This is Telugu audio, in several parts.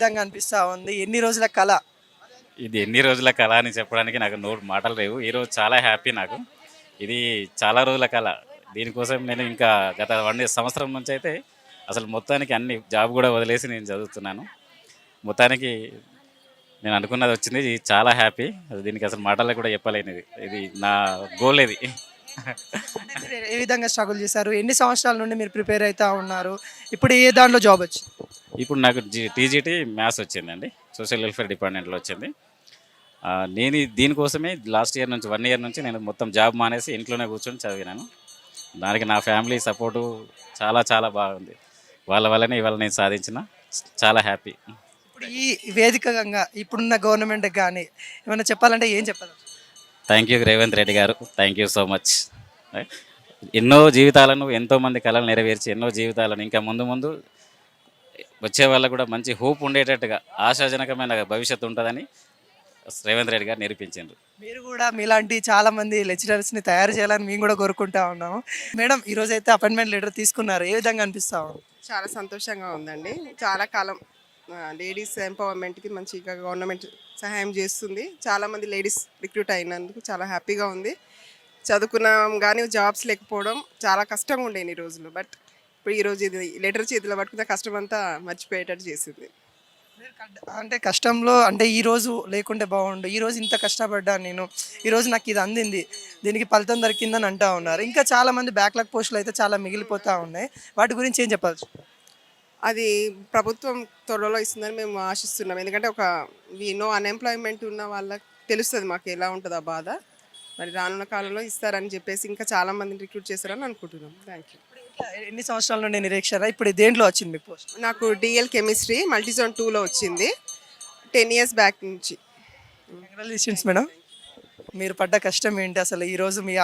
విధంగా అనిపిస్తా ఉంది? ఎన్ని రోజుల కల? ఇది ఎన్ని రోజుల కళ అని చెప్పడానికి నాకు నోరు మాటలు లేవు. ఈరోజు చాలా హ్యాపీ నాకు. ఇది చాలా రోజుల కళ. దీనికోసం నేను ఇంకా గత 1 సంవత్సరం నుంచి అయితే అసలు మొత్తానికి అన్ని జాబ్ కూడా వదిలేసి నేను చదువుతున్నాను. మొత్తానికి నేను అనుకున్నది వచ్చింది. ఇది చాలా హ్యాపీ. దీనికి అసలు మాటల్లో కూడా చెప్పలేనిది. ఇది నా గోల్ ఇది. అంటే మీరు ఏ విధంగా స్ట్రగుల్ చేశారు? ఎన్ని సంవత్సరాల నుండి మీరు ప్రిపేర్ అయితా ఉన్నారు? ఇప్పుడు ఏ దాంట్లో జాబ్ వచ్చింది? ఇప్పుడు నాకు టీజీటీ మ్యాథ్స్ వచ్చిందండి. సోషల్ వెల్ఫేర్ డిపార్ట్మెంట్లో వచ్చింది. నేను దీనికోసమే లాస్ట్ ఇయర్ నుంచి 1 ఇయర్ నుంచి నేను మొత్తం జాబ్ మానేసి ఇంట్లోనే కూర్చొని చదివినాను. దానికి నా ఫ్యామిలీ సపోర్టు చాలా చాలా బాగుంది. వాళ్ళ వల్లనే ఇవాళ నేను సాధించిన. చాలా హ్యాపీ. ఇప్పుడు ఈ వేదికగా ఇప్పుడున్న గవర్నమెంట్‌కి గాని ఏమన్నా చెప్పాలంటే ఏం చెప్పాలి? థ్యాంక్ యూ రేవంత్ రెడ్డి గారు. Thank you so much. ఎన్నో జీవితాలను, ఎంతోమంది కళలు నెరవేర్చి ఎన్నో జీవితాలను ఇంకా ముందు ముందు వచ్చే వాళ్ళకు కూడా మంచి హోప్ ఉండేటట్టుగా ఆశాజనకమైన భవిష్యత్తు ఉంటుందని రేవంత్ రెడ్డి గారు నిరూపించారు. మీరు కూడా మీలాంటి చాలా మంది లెక్చరర్స్‌ని తయారు చేయాలని మేము కూడా కోరుకుంటా ఉన్నాము. మేడం ఈరోజైతే అపాయింట్మెంట్ లెటర్ తీసుకున్నారు. ఏ విధంగా అనిపిస్తా ఉంది? చాలా సంతోషంగా ఉందండి. చాలా కాలం లేడీస్ ఎంపవర్మెంట్కి మంచిగా గవర్నమెంట్ సహాయం చేస్తుంది. చాలామంది లేడీస్ రిక్రూట్ అయినందుకు చాలా హ్యాపీగా ఉంది. చదువుకున్నాం కానీ జాబ్స్ లేకపోవడం చాలా కష్టంగా ఉండే ఈ రోజులు. బట్ ఇప్పుడు ఈరోజు ఇది లెటర్ చేతిలో పట్టుకున్న కష్టం అంతా మర్చిపోయేటట్టు చేసింది. అంటే కష్టంలో అంటే ఈరోజు లేకుంటే బాగుండు, ఈరోజు ఇంత కష్టపడ్డాను నేను, ఈరోజు నాకు ఇది అందింది, దీనికి ఫలితం దొరికిందని అంటా ఉన్నారు. ఇంకా చాలామంది బ్యాక్లాగ్ పోస్టులు అయితే చాలా మిగిలిపోతూ ఉన్నాయి. వాటి గురించి ఏం చెప్పాల్సి? అది ప్రభుత్వం త్వరలో ఇస్తుందని మేము ఆశిస్తున్నాం. ఎందుకంటే ఒక నో అన్ఎంప్లాయ్మెంట్ ఉన్న వాళ్ళకి తెలుస్తుంది మాకు ఎలా ఉంటుంది ఆ బాధ. మరి రానున్న కాలంలో ఇస్తారని చెప్పేసి ఇంకా చాలామందిని రిక్రూట్ చేస్తారని అనుకుంటున్నాం. Thank you. ఎన్ని సంవత్సరాల నుండి నిరీక్షణ? ఇప్పుడు దేంట్లో వచ్చింది మీకు పోస్ట్? నాకు డిఎల్ కెమిస్ట్రీ మల్టీజోన్ 2లో వచ్చింది 10 years బ్యాక్ నుంచి. Congratulations madam. మీరు పడ్డ కష్టం ఏంటి అసలు? ఈరోజు మీ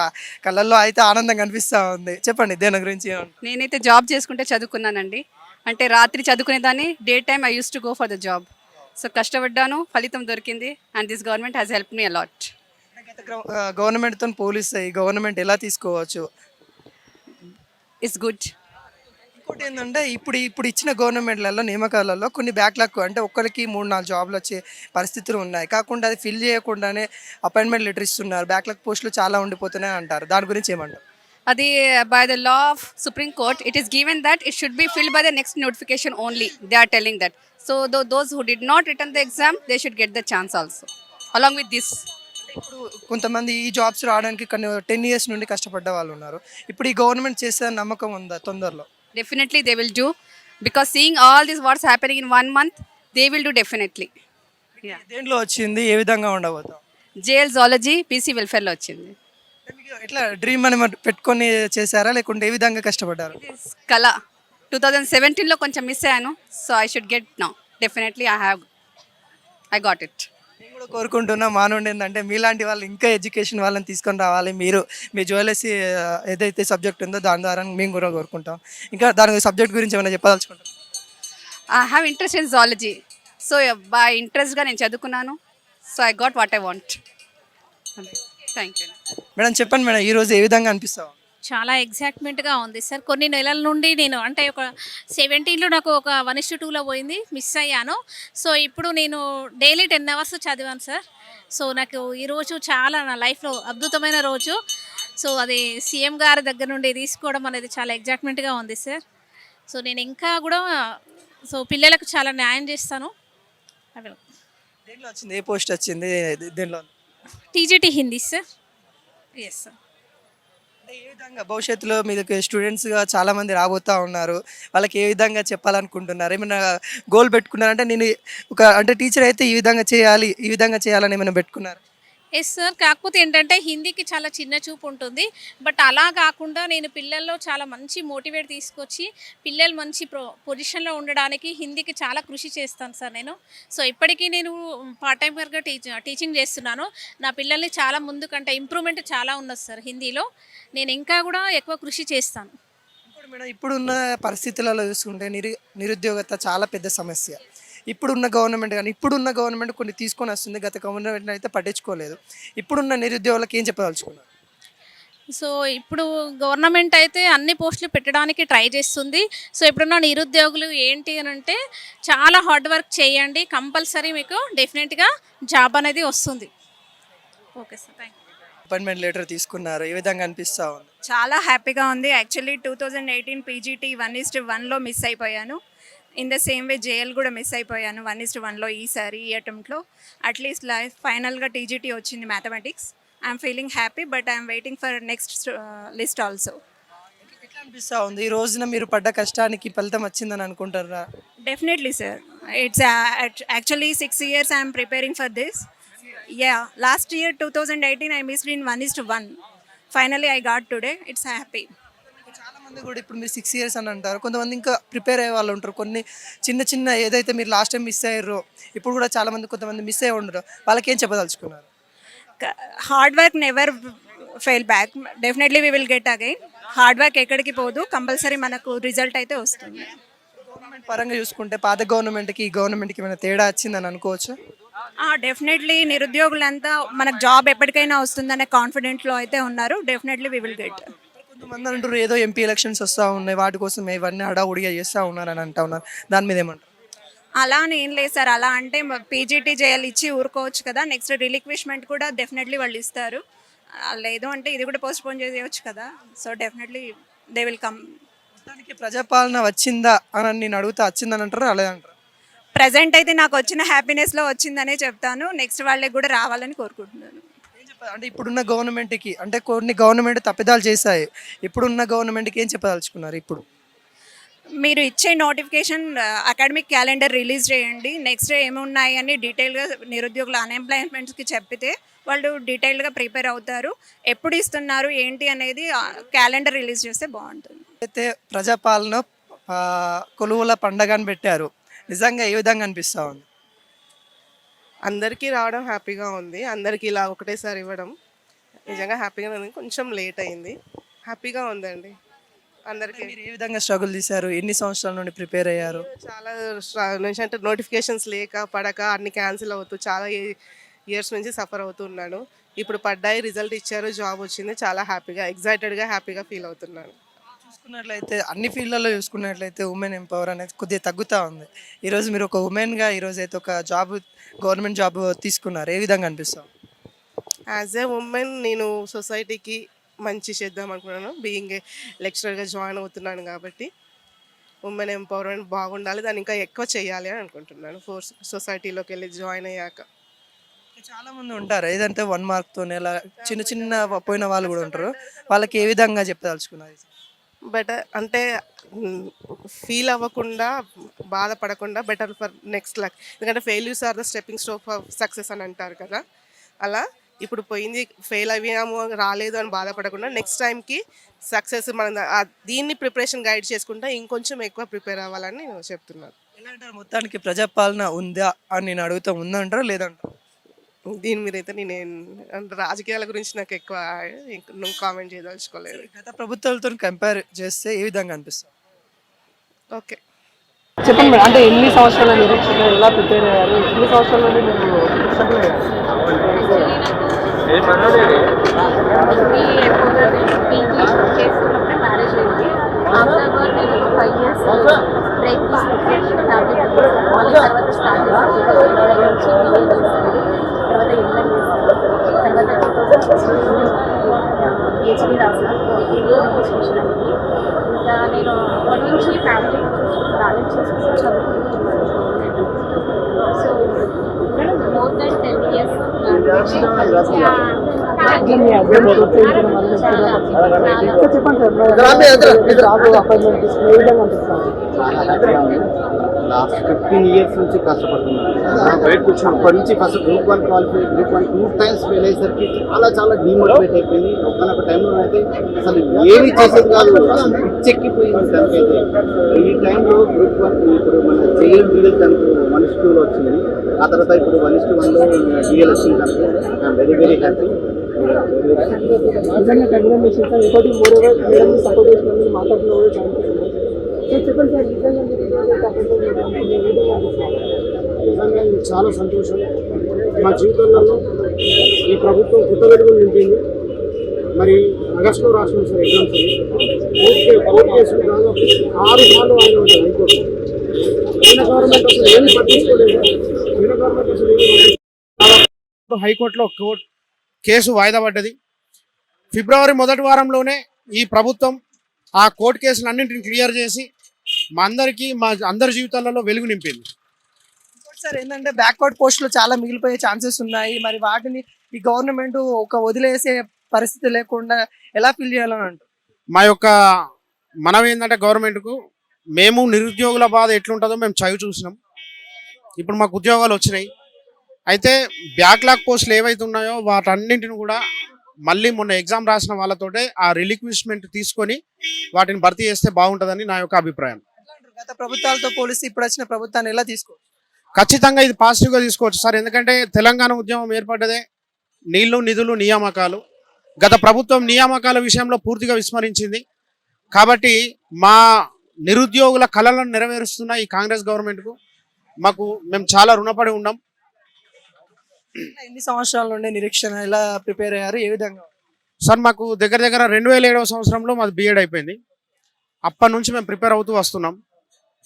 కళ్ళల్లో అయితే ఆనందం కనిపిస్తూ ఉంది. చెప్పండి దేని గురించి ఏమంటారు? నేనైతే జాబ్ చేసుకుంటే చదువుకున్నానండి. అంటే రాత్రి చదువుకునేదాన్ని, day time I use to go for the job. So కష్టపడ్డాను, ఫలితం దొరికింది. And this government has help me అలాట్. గవర్నమెంట్తో పోలిస్తే ఈ గవర్నమెంట్ ఎలా తీసుకోవచ్చు? It's good. ఇంకోటి ఏంటంటే ఇప్పుడు ఇప్పుడు ఇచ్చిన గవర్నమెంట్లలో నియామకాలలో కొన్ని బ్యాక్లాగ్ అంటే ఒక్కరికి 3-4 జాబ్లు వచ్చే పరిస్థితులు ఉన్నాయి. కాకుండా అది ఫిల్ చేయకుండానే అపాయింట్మెంట్ లెటర్ ఇస్తున్నారు. బ్యాక్లాగ్ పోస్టులు చాలా ఉండిపోతున్నాయి అంటారు. దాని గురించి ఏమంటారు? అది by the law of supreme court it is given that it should be filled by the next notification only. They are telling that. So those who did not return the exam they should get the chance also along with this. ఇప్పుడు కొంతమంది ఈ జాబ్స్ రావడానికి కొన్ని 10 years నుండి కష్టపడ్డ వాళ్ళు ఉన్నారు. ఇప్పుడు ఈ గవర్నమెంట్ చేసే నమ్మకం ఉందా తొందరలో? Definitely they will do, because seeing all this what's happening in 1 month, they will do definitely. Yeah. దేంట్లో వచ్చింది? ఏ విధంగా ఉండబోతాం? JL Zoology PC welfare లో వచ్చింది. మీకు ఎట్లా డ్రీమ్ అని పెట్టుకొని చేశారా లేకుంటే ఏ విధంగా కష్టపడ్డారు? కళ 2017లో కొంచెం మిస్ అయ్యాను. So I should get now. Definitely I got it. నేను కూడా కోరుకుంటున్నా మా నుండి ఏంటంటే మీలాంటి వాళ్ళు ఇంకా ఎడ్యుకేషన్ వాళ్ళని తీసుకొని రావాలి. మీరు మీ జ్యువెలర్సీ ఏదైతే సబ్జెక్ట్ ఉందో దాని ద్వారా మేము కూడా కోరుకుంటాం. ఇంకా దాని సబ్జెక్ట్ గురించి ఏమైనా చెప్పదలుచుకుంటాం? I have interest in zoology. So by ఇంట్రెస్ట్గా నేను చదువుకున్నాను. So I got what I want. Thank you. Madam చెప్పండి మేడం, ఈరోజు ఏ విధంగా అనిపిస్తావు? చాలా ఎగ్జైట్మెంట్గా ఉంది సార్. కొన్ని నెలల నుండి నేను అంటే ఒక 17లో నాకు ఒక 1:2లో పోయింది, మిస్ అయ్యాను. సో ఇప్పుడు నేను డైలీ 10 hours చదివాను సార్. సో నాకు ఈరోజు చాలా నా లైఫ్లో అద్భుతమైన రోజు. సో అది సీఎం గారి దగ్గర నుండి తీసుకోవడం అనేది చాలా ఎగ్జైట్మెంట్గా ఉంది సార్. సో నేను ఇంకా కూడా సో పిల్లలకు చాలా న్యాయం చేస్తాను. దేంట్లో వచ్చింది? ఏ పోస్ట్ వచ్చింది? దేంట్లో? TGT Hindi sir. Yes sir. అంటే ఏ విధంగా భవిష్యత్తులో మీకు స్టూడెంట్స్గా చాలామంది రాబోతూ ఉన్నారు, వాళ్ళకి ఏ విధంగా చెప్పాలనుకుంటున్నారు? ఏమైనా గోల్ పెట్టుకున్నారంటే నేను ఒక అంటే టీచర్ అయితే ఈ విధంగా చేయాలి, ఈ విధంగా చేయాలని ఏమైనా పెట్టుకున్నారు? Yes sir. కాకపోతే ఏంటంటే హిందీకి చాలా చిన్న చూపు ఉంటుంది. బట్ అలా కాకుండా నేను పిల్లల్లో చాలా మంచి మోటివేట్ తీసుకొచ్చి పిల్లలు మంచి పొజిషన్లో ఉండడానికి హిందీకి చాలా కృషి చేస్తాను సార్ నేను. సో ఇప్పటికీ నేను పార్ట్ టైం వర్క్గా టీచింగ్ చేస్తున్నాను. నా పిల్లల్ని చాలా ముందుకంటే ఇంప్రూవ్మెంట్ చాలా ఉన్నది సార్ హిందీలో. నేను ఇంకా కూడా ఎక్కువ కృషి చేస్తాను. ఇప్పుడు మేడం ఇప్పుడున్న పరిస్థితులలో చూసుకుంటే నిరుద్యోగత చాలా పెద్ద సమస్య. ఇప్పుడున్న గవర్నమెంట్ కొన్ని తీసుకొని వస్తుంది. గత గవర్నమెంట్ అయితే పట్టించుకోలేదు. ఇప్పుడున్న నిరుద్యోగులకు ఏం చెప్పదలుచుకున్నారు? సో ఇప్పుడు గవర్నమెంట్ అయితే అన్ని పోస్టులు పెట్టడానికి ట్రై చేస్తుంది. సో ఇప్పుడున్న నిరుద్యోగులు ఏంటి అని అంటే చాలా హార్డ్ వర్క్ చేయండి, కంపల్సరీ మీకు డెఫినెట్గా జాబ్ అనేది వస్తుంది. Okay sir, thank you. Appointment letter తీసుకున్నారు, ఏ విధంగా అనిపిస్తూ ఉంది? చాలా హ్యాపీగా ఉంది. యాక్చువల్లీ 2018 పీజీటీ 1:1లో మిస్ అయిపోయాను. In the same way JL కూడా మిస్ అయిపోయాను 1:1లో ఈసారి ఈ అటెంప్ట్లో. అట్లీస్ట్ ఫైనల్గా టీజీటీ వచ్చింది mathematics. I'm feeling happy, but I'm waiting for next list also. ఎట్లా అనిపిస్తూ ఉంది ఈ రోజున మీరు పడ్డ కష్టానికి ఫలితం వచ్చిందని అనుకుంటారా? Definitely sir, it's actually 6 years I'm preparing for this. Last year 2018 I missed in 1:1. Finally I got today. It's happy. చాలా మంది కూడా ఇప్పుడు మీరు 6 years అని అంటారు, కొంతమంది ఇంకా ప్రిపేర్ అయ్యే వాళ్ళు ఉంటారు. కొన్ని చిన్న చిన్న ఏదైతే మీరు లాస్ట్ టైం మిస్ అయ్యారో ఇప్పుడు కూడా చాలా మంది కొంతమంది మిస్ అయ్యి ఉండరు, వాళ్ళకి ఏం చెప్పదలుచుకున్నారు? Hard work never fail back. Definitely we will get again. Hard work ఎక్కడికి పోదు, కంపల్సరీ మనకు రిజల్ట్ అయితే వస్తుంది. గవర్నమెంట్ పరంగా చూసుకుంటే పాత గవర్నమెంట్కి ఈ గవర్నమెంట్కి ఏమైనా తేడా వచ్చిందని అనుకోవచ్చు? డెఫినెట్లీ నిరుద్యోగులంతా మనకు జాబ్ ఎప్పటికైనా వస్తుందనే కాన్ఫిడెంట్లో అయితే ఉన్నారు. Definitely we will get. కొంతమంది అంటారు ఏదో ఎంపీ ఎలక్షన్స్ వస్తూ ఉన్నాయి, వాటి కోసం ఇవన్నీ హడావుడిగా చేస్తూ ఉన్నారని అంటూ ఉన్నారు, దాని మీద ఏమంటారు? అలా అని ఏం లేదు సార్. అలా అంటే పీజీటీ జేఎల్ ఇచ్చి ఊరుకోవచ్చు కదా. నెక్స్ట్ రిలిక్విష్మెంట్ కూడా డెఫినెట్లీ వాళ్ళు ఇస్తారు. లేదు అంటే ఇది కూడా పోస్ట్ పోన్ చేయవచ్చు కదా. So definitely they will come. దానికి ప్రజాపాలన వచ్చిందా అని నేను అడుగుతా, వచ్చిందని అంటారు అలాంటారు? ప్రజెంట్ అయితే నాకు వచ్చిన హ్యాపీనెస్లో వచ్చిందనే చెప్తాను. నెక్స్ట్ వాళ్ళకి కూడా రావాలని కోరుకుంటున్నాను. ఏం చెప్పాలి అంటే ఇప్పుడున్న గవర్నమెంట్కి, అంటే కొన్ని గవర్నమెంట్ తప్పిదాలు చేశాయి, ఇప్పుడున్న గవర్నమెంట్కి ఏం చెప్పదలుచుకున్నారు? ఇప్పుడు మీరు ఇచ్చే నోటిఫికేషన్ అకాడమిక్ క్యాలెండర్ రిలీజ్ చేయండి. నెక్స్ట్ ఏమున్నాయి అని డీటెయిల్గా నిరుద్యోగుల అన్ఎంప్లాయ్మెంట్స్కి చెప్పితే వాళ్ళు డీటెయిల్గా ప్రిపేర్ అవుతారు. ఎప్పుడు ఇస్తున్నారు ఏంటి అనేది క్యాలెండర్ రిలీజ్ చేస్తే బాగుంటుంది. అయితే ప్రజాపాలన కొలువుల పండగని పెట్టారు, నిజంగా ఏ విధంగా అనిపిస్తూ ఉంది? అందరికీ రావడం హ్యాపీగా ఉంది. అందరికీ ఇలా ఒకటేసారి ఇవ్వడం నిజంగా హ్యాపీగా ఉంది. కొంచెం లేట్ అయింది, హ్యాపీగా ఉందండి అందరికీ. మీరు ఏ విధంగా స్ట్రగుల్ చేశారు, ఎన్ని సంవత్సరాల నుండి ప్రిపేర్ అయ్యారు? చాలా నుంచి అంటే నోటిఫికేషన్స్ లేక పడక అన్ని క్యాన్సిల్ అవుతూ చాలా ఇయర్స్ నుంచి సఫర్ అవుతున్నాను. ఇప్పుడు పడ్డాయి, రిజల్ట్ ఇచ్చారు, జాబ్ వచ్చింది. చాలా హ్యాపీగా ఎగ్జైటెడ్గా హ్యాపీగా ఫీల్ అవుతున్నాను. చూసుకున్నట్లయితే అన్ని ఫీల్డ్లలో చూసుకున్నట్లయితే ఉమెన్ ఎంపవర్ అనేది కొద్దిగా తగ్గుతూ ఉంది. ఈరోజు మీరు ఒక ఉమెన్గా ఈరోజు అయితే ఒక జాబ్, గవర్నమెంట్ జాబ్ తీసుకున్నారు, ఏ విధంగా అనిపిస్తాం? యాజ్ ఏ ఉమెన్ నేను సొసైటీకి మంచి చేద్దాం అనుకున్నాను. బీయింగ్ ఏ లెక్చరర్గా జాయిన్ అవుతున్నాను కాబట్టి ఉమెన్ ఎంపవర్మెంట్ బాగుండాలి, దాన్ని ఇంకా ఎక్కువ చేయాలి అని అనుకుంటున్నాను. సొసైటీలోకి వెళ్ళి జాయిన్ అయ్యాక చాలా మంది ఉంటారు ఏదంటే 1 మార్క్తోనే ఇలా చిన్న చిన్న పోయిన వాళ్ళు కూడా ఉంటారు, వాళ్ళకి ఏ విధంగా చెప్పదలుచుకున్నారు? బట్ అంటే ఫీల్ అవ్వకుండా బాధపడకుండా బెటర్ ఫర్ నెక్స్ట్ లక్. ఎందుకంటే failures are the stepping stone for success అని అంటారు కదా. అలా ఇప్పుడు పోయింది, ఫెయిల్ అయ్యాము, రాలేదు అని బాధపడకుండా నెక్స్ట్ టైంకి సక్సెస్ మనం దీన్ని ప్రిపరేషన్ గైడ్ చేసుకుంటా ఇంకొంచెం ఎక్కువ ప్రిపేర్ అవ్వాలని నేను చెప్తున్నాను. ఎలా అంటారు మొత్తానికి ప్రజాపాలన ఉందా అని నేను అడుగుతా, ఉందంటారా లేదంటారు? దీని మీద అయితే నేను అంటే రాజకీయాల గురించి నాకు ఎక్కువ కామెంట్ చేయదలుచుకోలేదు. గత ప్రభుత్వాలతో కంపేర్ చేస్తే ఏ విధంగా అనిపిస్తుంది? ఓకే, చెప్పండి మేడం, అంటే ఎన్ని సంవత్సరాల నిరీక్షణ, ఎలా ప్రిపేర్ అయ్యారు, ఎన్ని సంవత్సరాల నుండి మీరు స్ట్రగుల్ అయ్యారు? చేస్తున్నప్పుడే మ్యారేజ్ అయింది. ఆఫ్టర్ వర్క్ నేను 5 years బ్రేక్ తీసుకుంటే ఫ్యామిలీ మళ్ళీ తర్వాత స్టార్ట్ చేశాను. తర్వాత ఎంఎల్ చేశాను. తర్వాత పిహెచ్డీ రాసాను. స్పెషల్ అయింది. ఇంకా నేను అప్పటి నుంచి ఫ్యామిలీ బ్యాలెన్స్ చేసుకుని చదువుకుంటూ so more than 10 years last 15 years నుంచి కష్టపడుతున్నాను. బయటకు వచ్చిన అప్పటి నుంచి first group 1 qualify, group 1 2 times fail అయ్యేసరికి చాలా డిమోటివేట్ అయిపోయింది. ఒకనొక టైంలో అయితే అసలు ఏమీ చేసేది కాదు, పిచ్చెక్కిపోయింది తనకైతే. ఈ టైంలో గ్రూప్ 1 ఇప్పుడు మన జేఎల్ డిఎల్ తనకు 1:2లో వచ్చింది. ఆ తర్వాత ఇప్పుడు 1:1లో డిఎల్ వచ్చింది. తనకు వెరీ వెరీ హ్యాపీ. నిజంగా కంగ్రాచులేషన్స్ సార్. ఇంకోటి మోరోవర్ మేడం సపోర్ట్ చేసిన మాట్లాడుతున్నా కూడా చెప్పండి సార్, నిజంగా చాలా సంతోషం. మా జీవితంలో ఈ ప్రభుత్వం కొత్త వెలుగులు నింపింది. మరి ఆగస్టులో రాసిన సార్ ఎగ్జామ్స్ కోర్టు కేసులు దాదాపు 6 సార్లు వాయిదా పడ్డాయి హైకోర్టు. పోయిన గవర్నమెంట్ అసలు ఏమి పట్టించుకోలేదు. పోయిన గవర్నమెంట్ అసలు ఏమి పట్టించుకోలేదు. హైకోర్టులో కేసు వాయిదా పడ్డది. ఫిబ్రవరి మొదటి వారంలోనే ఈ ప్రభుత్వం ఆ కోర్టు కేసులన్నింటిని క్లియర్ చేసి మా అందరి జీవితాలలో వెలుగు నింపింది. ఇంకోటి సార్ ఏంటంటే బ్యాక్వర్డ్ పోస్టులు చాలా మిగిలిపోయే ఛాన్సెస్ ఉన్నాయి. మరి వాటిని ఈ గవర్నమెంట్ ఒక వదిలేసే పరిస్థితి లేకుండా ఎలా ఫిల్ చేయాలని అంటారు? మా యొక్క మనం ఏంటంటే గవర్నమెంట్కు మేము నిరుద్యోగుల బాధ ఎట్లుంటుందో మేము చదివి చూసినాం. ఇప్పుడు మాకు ఉద్యోగాలు వచ్చినాయి. అయితే బ్యాక్లాగ్ పోస్టులు ఏవైతే ఉన్నాయో వాటన్నింటిని కూడా మళ్ళీ మొన్న ఎగ్జామ్ రాసిన వాళ్ళతోటే ఆ రిలిక్విష్మెంట్ తీసుకొని వాటిని భర్తీ చేస్తే బాగుంటుందని నా యొక్క అభిప్రాయం. గత ప్రభుత్వాలతో పోలిస్తే ఇప్పుడు వచ్చిన ప్రభుత్వాన్ని ఎలా తీసుకోవచ్చు? ఖచ్చితంగా ఇది పాజిటివ్గా తీసుకోవచ్చు సార్. ఎందుకంటే తెలంగాణ ఉద్యమం ఏర్పడ్డదే నీళ్లు నిధులు నియామకాలు. గత ప్రభుత్వం నియామకాల విషయంలో పూర్తిగా విస్మరించింది. కాబట్టి మా నిరుద్యోగుల కళలను నెరవేరుస్తున్న ఈ కాంగ్రెస్ గవర్నమెంట్కు మేము చాలా రుణపడి ఉన్నాం. ఎన్ని సంవత్సరాల నుండి నిరీక్షణ ఎలా ప్రిపేర్ అయ్యారు? ఏ విధంగా? సార్ మాకు దగ్గర 2007వ సంవత్సరంలో మాది బీఎడ్ అయిపోయింది. అప్పటి నుంచి మేము ప్రిపేర్ అవుతూ వస్తున్నాం.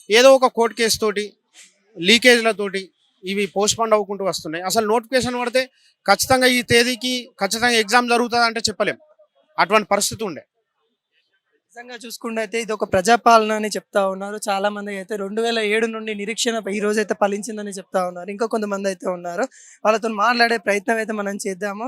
ఏదో ఒక కోర్టు కేసు తోటి లీకేజ్లతోటి ఇవి పోస్ట్పోండ్ అవ్వకుంటూ వస్తున్నాయి. అసలు నోటిఫికేషన్ పడితే ఖచ్చితంగా ఈ తేదీకి ఖచ్చితంగా ఎగ్జామ్ జరుగుతుంది అంటే చెప్పలేం. అటువంటి పరిస్థితి ఉండే. నిజంగా చూసుకుంటే అయితే ఇది ఒక ప్రజాపాలన అని చెప్తా ఉన్నారు చాలా మంది. అయితే 2007 నుండి నిరీక్షణ ఈ రోజు అయితే ఫలించిందని చెప్తా ఉన్నారు. ఇంకా కొంతమంది అయితే ఉన్నారు. వాళ్ళతో మాట్లాడే ప్రయత్నం అయితే మనం చేద్దాము.